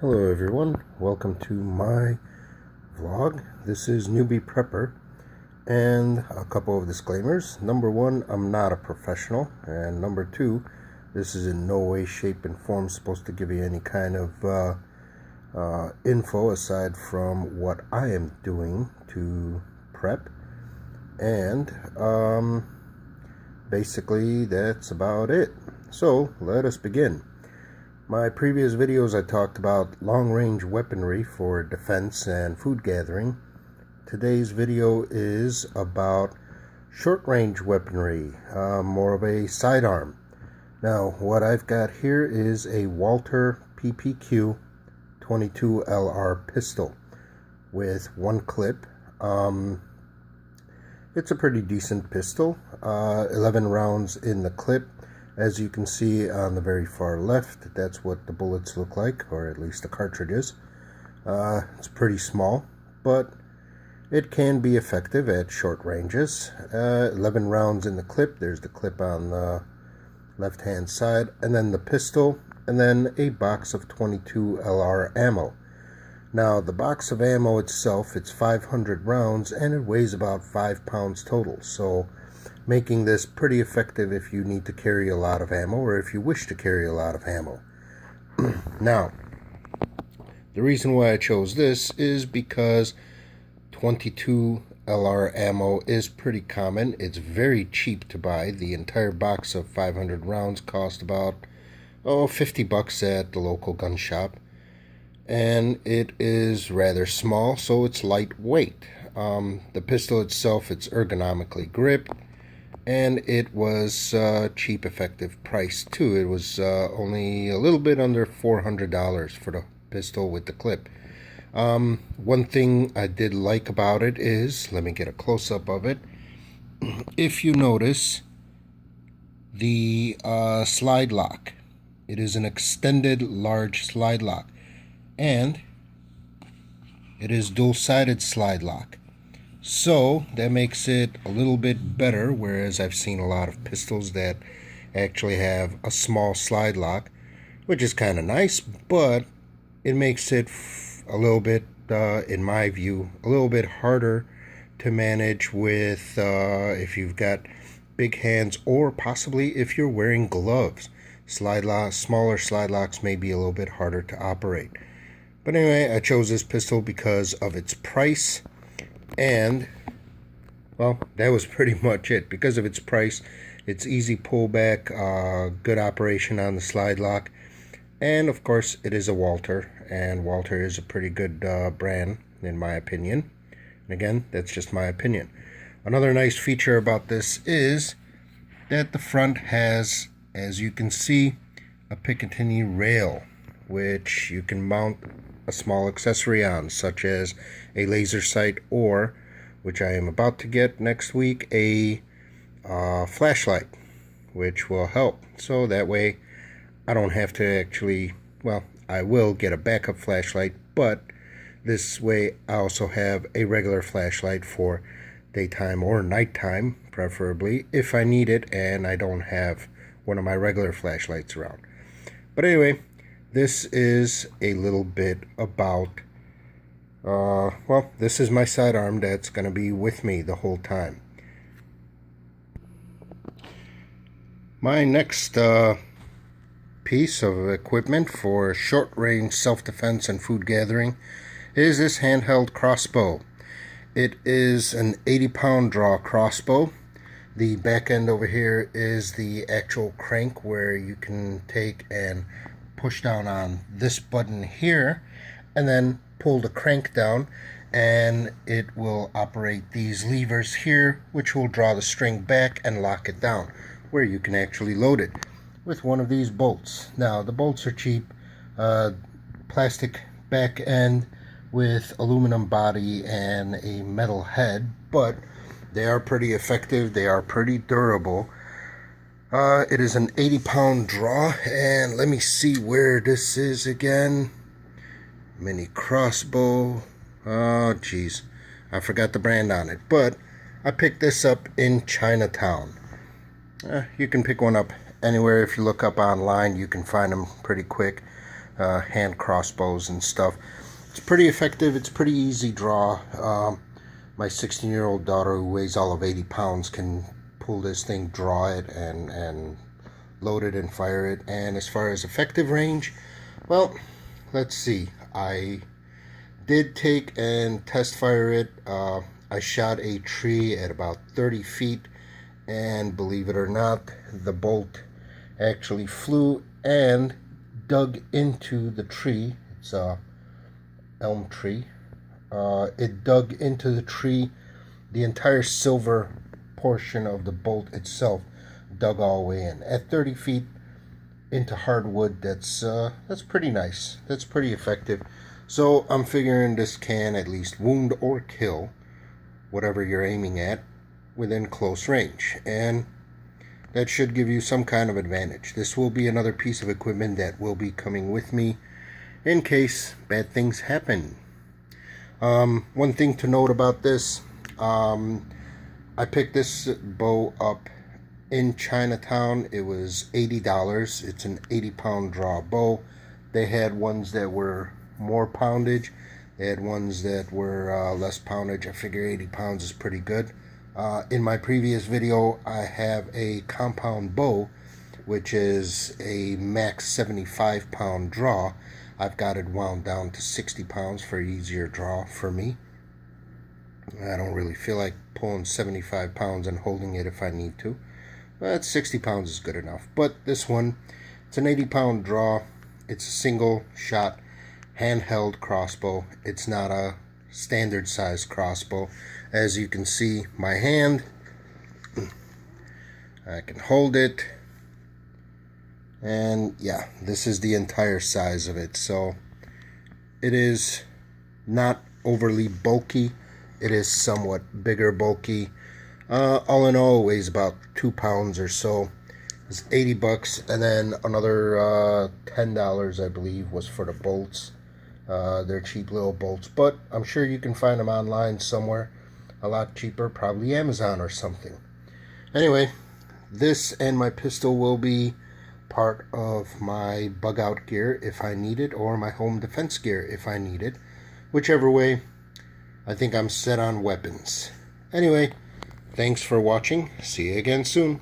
Hello everyone, welcome to my vlog. This is Newbie Prepper, and a couple of disclaimers. Number one, I'm not a professional, and number two, this is in no way, shape, and form supposed to give you any kind of info aside from what I am doing to prep, and basically that's about it. So let us begin. My previous videos I talked about long-range weaponry for defense and food gathering. Today's video is about short-range weaponry, more of a sidearm. Now what I've got here is a Walther PPQ 22 LR pistol with one clip. It's a pretty decent pistol, 11 rounds in the clip. As you can see on the very far left, that's what the bullets look like, or at least the cartridges. It's pretty small, but it can be effective at short ranges. 11 rounds in the clip. There's the clip on the left-hand side, and then the pistol, and then a box of 22 LR ammo. Now, the box of ammo itself, it's 500 rounds, and it weighs about 5 pounds total, so making this pretty effective if you need to carry a lot of ammo or if you wish to carry a lot of ammo. Now, the reason why I chose this is because 22 LR ammo is pretty common. It's very cheap to buy. The entire box of 500 rounds cost about $50 at the local gun shop, and it is rather small, so it's lightweight. The pistol itself, it's ergonomically gripped, and it was cheap, effective price too. It was only a little bit under $400 for the pistol with the clip. One thing I did like about it is, let me get a close-up of it. If you notice the slide lock, it is an extended large slide lock, and it is dual-sided slide lock. So that makes it a little bit better, whereas I've seen a lot of pistols that actually have a small slide lock, which is kind of nice, but it makes it a little bit, in my view, a little bit harder to manage with if you've got big hands, or possibly if you're wearing gloves. Smaller slide locks may be a little bit harder to operate. But anyway, I chose this pistol because of its price. And, well, that was pretty much it. Because of its price, it's easy pullback, good operation on the slide lock, and of course it is a Walther, and Walther is a pretty good brand in my opinion. And again, that's just my opinion. Another nice feature about this is that the front has, as you can see, a Picatinny rail, which you can mount a small accessory on, such as a laser sight, or, which I am about to get next week, a flashlight, which will help. So that way I don't have to actually, well, I will get a backup flashlight, but this way I also have a regular flashlight for daytime or nighttime, preferably, if I need it and I don't have one of my regular flashlights around. But anyway, this is a little bit about, well, this is my sidearm that's going to be with me the whole time. My next piece of equipment for short-range self-defense and food gathering is this handheld crossbow. It is an 80-pound draw crossbow. The back end over here is the actual crank where you can take and push down on this button here and then pull the crank down, and it will operate these levers here, which will draw the string back and lock it down, where you can actually load it with one of these bolts. Now the bolts are cheap, plastic back end with aluminum body and a metal head, but they are pretty effective, they are pretty durable. It is an 80-pound draw, and let me see where this is again. Mini crossbow. Oh, geez. I forgot the brand on it, but I picked this up in Chinatown. You can pick one up anywhere. If you look up online, you can find them pretty quick. hand crossbows and stuff. It's pretty effective. It's pretty easy draw. My 16-year-old daughter, who weighs all of 80 pounds, can pull this thing, draw it, and load it and fire it. And as far as effective range, well, let's see. I did take and test fire it. I shot a tree at about 30 feet, and believe it or not, the bolt actually flew and dug into the tree. It's a elm tree. It dug into the tree. The entire silver portion of the bolt itself dug all the way in. At 30 feet into hardwood, that's pretty nice. That's pretty effective. So I'm figuring this can at least wound or kill whatever you're aiming at within close range, and that should give you some kind of advantage. This will be another piece of equipment that will be coming with me in case bad things happen. One thing to note about this, I picked this bow up in Chinatown. It was $80. It's an 80-pound draw bow. They had ones that were more poundage. They had ones that were less poundage. I figure 80 pounds is pretty good. In my previous video, I have a compound bow, which is a max 75-pound draw. I've got it wound down to 60 pounds for easier draw for me. I don't really feel like pulling 75 pounds and holding it if I need to. But 60 pounds is good enough. But this one, it's an 80-pound draw. It's a single shot handheld crossbow. It's not a standard size crossbow. As you can see, my hand, I can hold it, and yeah, this is the entire size of it. So it is not overly bulky. It is somewhat bigger bulky. All in all, it weighs about 2 pounds or so. It's 80 bucks, and then another $10, I believe, was for the bolts. They're cheap little bolts, but I'm sure you can find them online somewhere a lot cheaper, probably Amazon or something. Anyway, this and my pistol will be part of my bug out gear if I need it, or my home defense gear if I need it. Whichever way, I think I'm set on weapons. Anyway, thanks for watching. See you again soon.